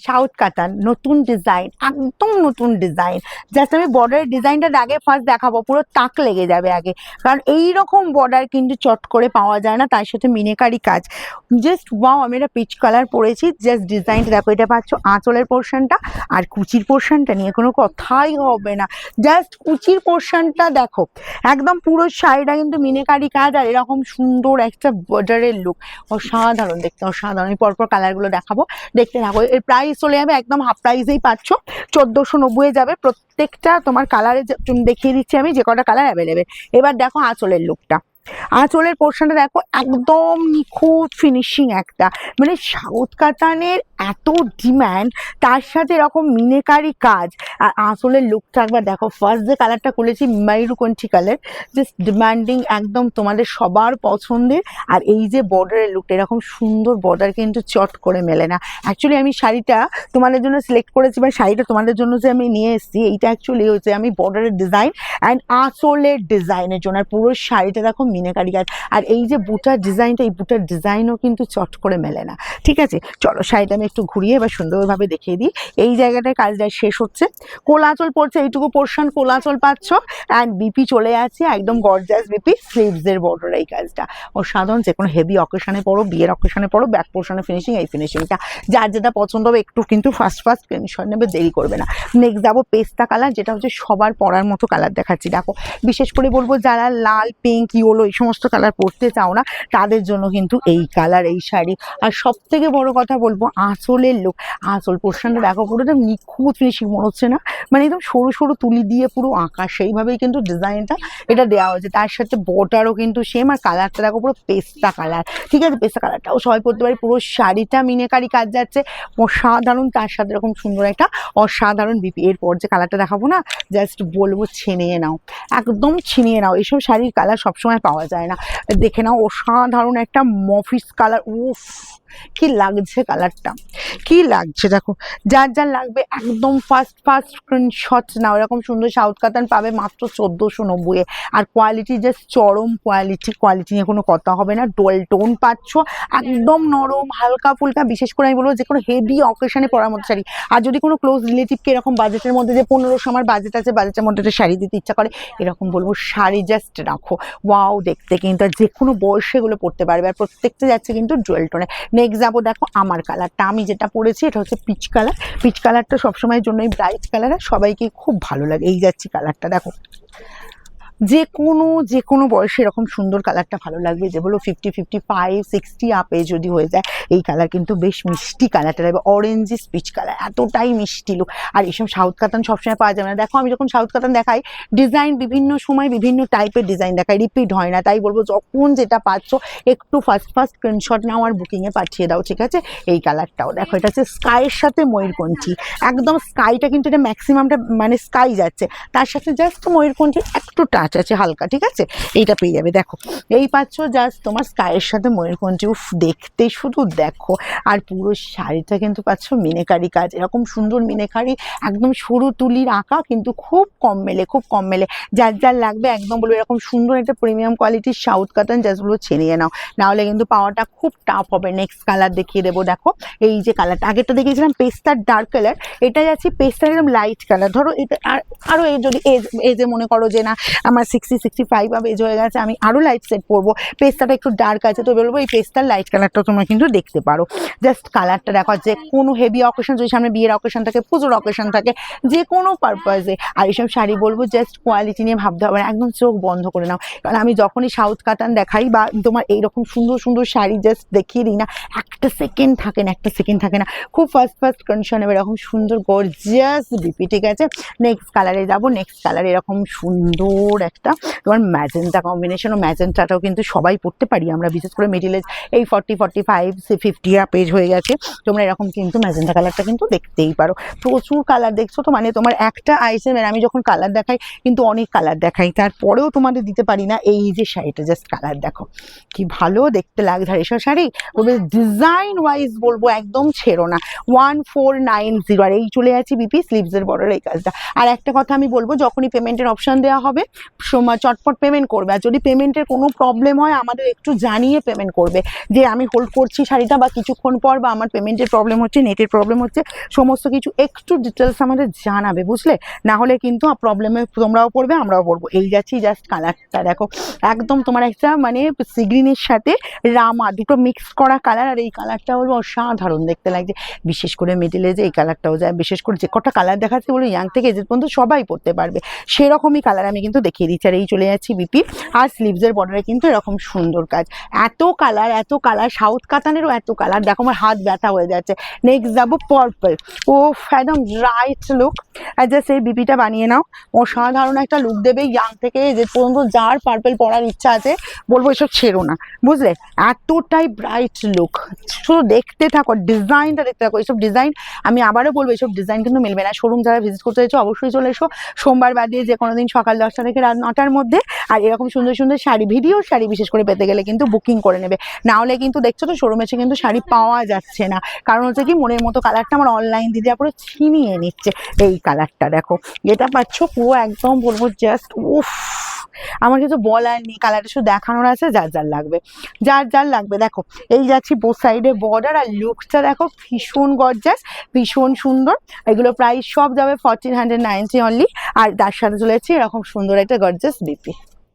South কাতান নতুন design, একদম নতুন ডিজাইন। জাস্ট আমি বর্ডারের ডিজাইনটা আগে ফার্স্ট দেখাবো, পুরো তাক লেগে যাবে আগে, কারণ এইরকম বর্ডার কিন্তু চট করে পাওয়া যায় না, তার সাথে মিনেকারি কাজ। জাস্ট ওয়াও, আমি একটা পিচ কালার পরেছি, জাস্ট ডিজাইনটা দেখো। এটা পাচ্ছ আঁচলের পোর্শনটা, আর কুচির পোর্শনটা নিয়ে কোনো কথাই হবে না। জাস্ট কুচির পোর্শনটা দেখো, একদম পুরো শাড়িটা কিন্তু মিনেকারি কাজ, আর এরকম সুন্দর একটা বর্ডারের লুক, অসাধারণ দেখতে, অসাধারণ। আমি পরপর কালারগুলো দেখাবো, দেখতে থাকো। এর প্রাইস চলে যাবে একদম হাফ প্রাইসেই পাচ্ছ, 1490 যাবে প্রত্যেকটা। তোমার কালারে দেখিয়ে দিচ্ছি আমি যে কটা কালার অ্যাভেলেবেল। এবার দেখো আঁচলের লুকটা, আঁচলের পোর্শনটা দেখো, একদম নিখুঁত ফিনিশিং একটা, মানে সাউথ কাতানের এত ডিম্যান্ড, তার সাথে এরকম মিনেকারি কাজ। আর আঁচলের লুকটা একবার দেখো। ফার্স্ট যে কালারটা খুলেছি ময়ূরকণ্ঠী কালার, জাস্ট ডিমান্ডিং, একদম তোমাদের সবার পছন্দের। আর এই যে বর্ডারের লুকটা, এরকম সুন্দর বর্ডার কিন্তু চট করে মেলে না। অ্যাকচুয়ালি আমি শাড়িটা তোমাদের জন্য সিলেক্ট করেছি, বা শাড়িটা তোমাদের জন্য যে আমি নিয়ে এসেছি, এইটা অ্যাকচুয়ালি হচ্ছে আমি বর্ডারের ডিজাইন অ্যান্ড আঁচলের ডিজাইনের জন্য। আর পুরো শাড়িটা দেখো মিনেকারি কাজ, আর এই যে বুটার ডিজাইনটা, এই বুটার ডিজাইনও কিন্তু চট করে মেলে না। ঠিক আছে, চলো শাড়িটা আমি একটু ঘুরিয়ে এবার সুন্দরভাবে দেখিয়ে দিই। এই জায়গাটায় কাজটা শেষ হচ্ছে, কোলাচল পড়ছে, এইটুকু পোর্শন কোলাচল পাচ্ছ, অ্যান্ড বিপি চলে আছে একদম গর্জাস বিপি, স্লিভসের বর্ডার এই কাজটা অসাধারণ। যে কোনো হেভি অকেশনে পড়ো, বিয়ের অকেশনে পড়ো, ব্যাক পোর্শনে ফিনিশিং, এই ফিনিশিংটা যার যেটা পছন্দ হবে একটু কিন্তু ফার্স্ট স্ক্রিনশট নেবে, দেরি করবে না। নেক্সট যাবো পেস্তা কালার, যেটা হচ্ছে সবার পরার মতো কালার দেখাচ্ছি। দেখো, বিশেষ করে বলবো যারা লাল, পিঙ্ক, ইয়েলো এই সমস্ত কালার পরতে চাও না, তাদের জন্য কিন্তু এই কালার, এই শাড়ি। আর সব থেকে বড় কথা বলবো আঁচলের লুক, আঁচল পোর্শনটা দেখো, পুরোটা নিখুঁত ফিনিশিং মনে হচ্ছে না, মানে একদম সরু সরু তুলি দিয়ে পুরো আঁকা, সেইভাবেই কিন্তু ডিজাইনটা এটা দেওয়া হয়েছে। তার সাথে বর্ডারও কিন্তু সেম, আর কালারটা দেখো পুরো পেস্তা কালার। ঠিক আছে, পেস্তা কালারটাও সবাই পরতে পারে। পুরো শাড়িটা মিনেকারি কাজ যাচ্ছে, অসাধারণ। তার সাথে এরকম সুন্দর একটা অসাধারণ বিপি। এরপর যে কালারটা দেখাবো না, জাস্ট বলবো ছিনিয়ে নাও, একদম ছিনিয়ে নাও। এইসব শাড়ির কালার সবসময় পাওয়া যায় না, দেখে নাও। অসাধারণ একটা মফিস কালার, উফ কি লাগছে কালারটা, কি লাগছে দেখো। যার যার লাগবে একদম ফার্স্ট স্ক্রিনশট নাও। এরকম সুন্দর সাউথ কাতান পাবে মাত্র 1490-এ, আর কোয়ালিটি জাস্ট চরম কোয়ালিটি, কোয়ালিটি নিয়ে কোনো কথা হবে না। ডুয়াল টোন পাচ্ছ, একদম নরম হালকা ফুলকা। বিশেষ করে আমি বলবো যে কোনো হেভি অকেশনে পরার মতো শাড়ি। আর যদি কোনো ক্লোজ রিলেটিভকে এরকম বাজেটের মধ্যে, যে 1500 আমার বাজেট আছে, বাজেটের মধ্যে একটা শাড়ি দিতে ইচ্ছা করে, এরকম বলবো শাড়ি জাস্ট রাখো, ওয়াও দেখতে কিন্তু। আর যে কোনো বয়সে এগুলো পরতে পারবে, আর প্রত্যেকটা যাচ্ছে কিন্তু ডুয়াল টোনে। নেক্সট যাবো দেখো আমার কালারটা, আমি যেটা পরেছি এটা হচ্ছে পিচ কালার। পিচ কালারটা সবসময়ের জন্যই ব্রাইট কালার, আর সবাইকে খুব ভালো লাগে। এই যাচ্ছি কালারটা দেখো, যে কোনো বয়সে এরকম সুন্দর কালারটা ভালো লাগবে। যেগুলো 50, 55, 60 আপে যদি হয়ে যায়, এই কালার কিন্তু বেশ মিষ্টি কালারটা লাগবে, অরেঞ্জ স্পিচ কালার, এতটাই মিষ্টি লুক। আর এইসব সাউথ কাতান সবসময় পাওয়া যাবে না। দেখো, আমি যখন সাউথ কাতান দেখাই, ডিজাইন বিভিন্ন সময় বিভিন্ন টাইপের ডিজাইন দেখাই, রিপিট হয় না। তাই বলবো যখন যেটা পাচ্ছ একটু ফার্স্ট স্ক্রিনশট নাও আর বুকিংয়ে পাঠিয়ে দাও। ঠিক আছে, এই কালারটাও দেখো, এটা হচ্ছে স্কাইয়ের সাথে ময়ূরকণ্ঠী, একদম স্কাইটা কিন্তু এটা ম্যাক্সিমামটা মানে স্কাই যাচ্ছে, তার সাথে জাস্ট ময়ূরকণ্ঠী একটু টাচ আছে হালকা। ঠিক আছে, এইটা পেয়ে যাবে। দেখো, এই পাচ্ছ জাস্ট তোমার স্কাইয়ের সাথে ময়ূরকণ্ঠী, উফ দেখতে শুধু দেখো। আর পুরো শাড়িটা কিন্তু পাচ্ছ মিনেকারি কাজ, এরকম সুন্দর মিনেকারি, একদম সরু তুলির আঁকা, কিন্তু খুব কম মেলে, খুব কম মেলে। যার যার লাগবে একদম বলবো এরকম সুন্দর একটা প্রিমিয়াম কোয়ালিটির সাউথ কাতান, জাস্টগুলো ছিনিয়ে নাও, নাহলে কিন্তু পাওয়াটা খুব টাফ হবে। নেক্সট কালার দেখিয়ে দেবো। দেখো, এই যে কালারটা আগেরটা দেখিয়েছিলাম পেস্তার ডার্ক কালার, এটা যাচ্ছে পেস্তার একদম লাইট কালার। ধরো এটা আরও যদি এজে মনে করো যে না আমার 60-65 বা এজ হয়ে গেছে, আমি আরও লাইট সেট করবো, পেস্তাটা একটু ডার্ক আছে, তো বলবো এই পেস্তার লাইট কালারটা তোমরা কিন্তু দেখতে পারো। জাস্ট কালারটা দেখো, যে কোনো হেভি অকেশন, যদি সামনে বিয়ের অকেশন থাকে, পুজোর অকেশন থাকে, যে কোনো পারপাসে। আর এইসব শাড়ি বলবো জাস্ট কোয়ালিটি নিয়ে ভাবতে হবে না, একদম চোখ বন্ধ করে নাও। কারণ আমি যখনই সাউথ কাতান দেখাই বা তোমার এইরকম সুন্দর সুন্দর শাড়ি জাস্ট দেখিয়ে দিই না, একটা সেকেন্ড থাকে না, খুব ফার্স্ট কন্ডিশন হবে এরকম সুন্দর গর্জিয়াস বিপি। ঠিক আছে, নেক্সট কালারে যাবো। নেক্সট কালারে এরকম সুন্দর একটা তোমার ম্যাজেন্টা কম্বিনেশন, ও ম্যাজেন্টাটাও কিন্তু সবাই পড়তে পারি আমরা, বিশেষ করে মিডিল এজ এই 40, 45, 50 পেজ হয়ে গেছে, তোমরা এরকম কিন্তু ম্যাজেন্টা কালারটা কিন্তু দেখতেই পারো। প্রচুর কালার দেখছো তো, মানে তোমার একটা আইটেমের আমি যখন কালার দেখাই কিন্তু অনেক কালার দেখাই, তারপরেও তোমাদের দিতে পারি না। এই যে শাড়িটা জাস্ট কালার দেখো, কি ভালো দেখতে লাগছে। আর এসব শাড়ি তবে ডিজাইন ওয়াইজ বলবো একদম ছেড়ো না। 1490, আর এই চলে যাচ্ছি বিপি স্লিভসের বর্ডার এই কাজটা। আর একটা কথা আমি বলবো, যখনই পেমেন্টের অপশন দেওয়া হবে চটপট পেমেন্ট করবে। আর যদি পেমেন্টের কোনো প্রবলেম হয় আমাদের একটু জানিয়ে পেমেন্ট করবে যে আমি হোল্ড করছি শাড়িটা, বা কিছুক্ষণ পর, বা আমার পেমেন্টের প্রবলেম হচ্ছে, নেটের প্রবলেম হচ্ছে, সমস্ত কিছু একটু ডিটেলস আমাদের জানাবে, বুঝলে? না হলে কিন্তু প্রবলেমে তোমরাও পড়বে, আমরাও পড়বো। এই যাচ্ছি জাস্ট কালারটা দেখো, একদম তোমার একটা মানে সি গ্রিনের সাথে রামা দুটো মিক্স করা কালার। আর এই কালারটা হলো অসাধারণ দেখতে লাগছে, বিশেষ করে মিডিলে যে এই কালারটাও যায়, বিশেষ করে যে কটা কালার দেখাচ্ছে বলো ইয়াং থেকে এজেড পর্যন্ত সবাই পড়তে পারবে, সেরকমই কালার আমি কিন্তু দেখিয়ে দিচ্ছি। আর এই চলে যাচ্ছি বিপি। আর স্লিভসের বর্ডারে কিন্তু এরকম সুন্দর কাজ, এত কালার, সাউথ কাতানেরও এত কালার, দেখো আমার হাত ব্যথা হয়ে যাচ্ছে। নেক্সট যাবো পার্পল। ও একদম রাইট লুক, আর জাস্ট এই বিপিটা বানিয়ে নাও, অসাধারণ একটা লুক দেবে। ইয়াং থেকে যে পর্যন্ত যার পার্পল পরার ইচ্ছা আছে বলবো এসব ছেড়ো না, বুঝলে? এতটাই ব্রাইট লুক, শুধু দেখতে থাকো, ডিজাইনটা দেখতে থাকো। এইসব ডিজাইন আমি আবারও বলবো, এইসব ডিজাইন কিন্তু মিলবে না। শোরুম যারা ভিজিট করতে চাইছো অবশ্যই চলে এসো সোমবার বাদ দিয়ে যে কোনো দিন সকাল 10টা থেকে রাত 9টার মধ্যে। আর এরকম সুন্দর সুন্দর শাড়ি, ভিডিও শাড়ি বিশেষ করে পেতে গেলে কিন্তু বুকিং করে নেবে, না হলে কিন্তু দেখছো তো শোরুমে এসে কিন্তু শাড়ি পাওয়া যাচ্ছে না। কারণ হচ্ছে কি, মনের মতো কালারটা আমার অনলাইন দিদি পুরো ছিনিয়ে নিচ্ছে। এই কালারটা দেখো, এটা পাচ্ছ পুরো একদম বলবো জাস্ট উফ, আমার কিছু বলার নেই, কালারটা শুধু দেখানোর আছে। যার লাগবে দেখো। এই যাচ্ছি বোথ সাইডে বর্ডার, আর লুকসটা দেখো ভীষণ গর্জাস, ভীষণ সুন্দর। এগুলো প্রাইস সব যাবে 1490 অনলি। আর তার সাথে চলে যাচ্ছে এরকম সুন্দর একটা গর্জাস বিপি।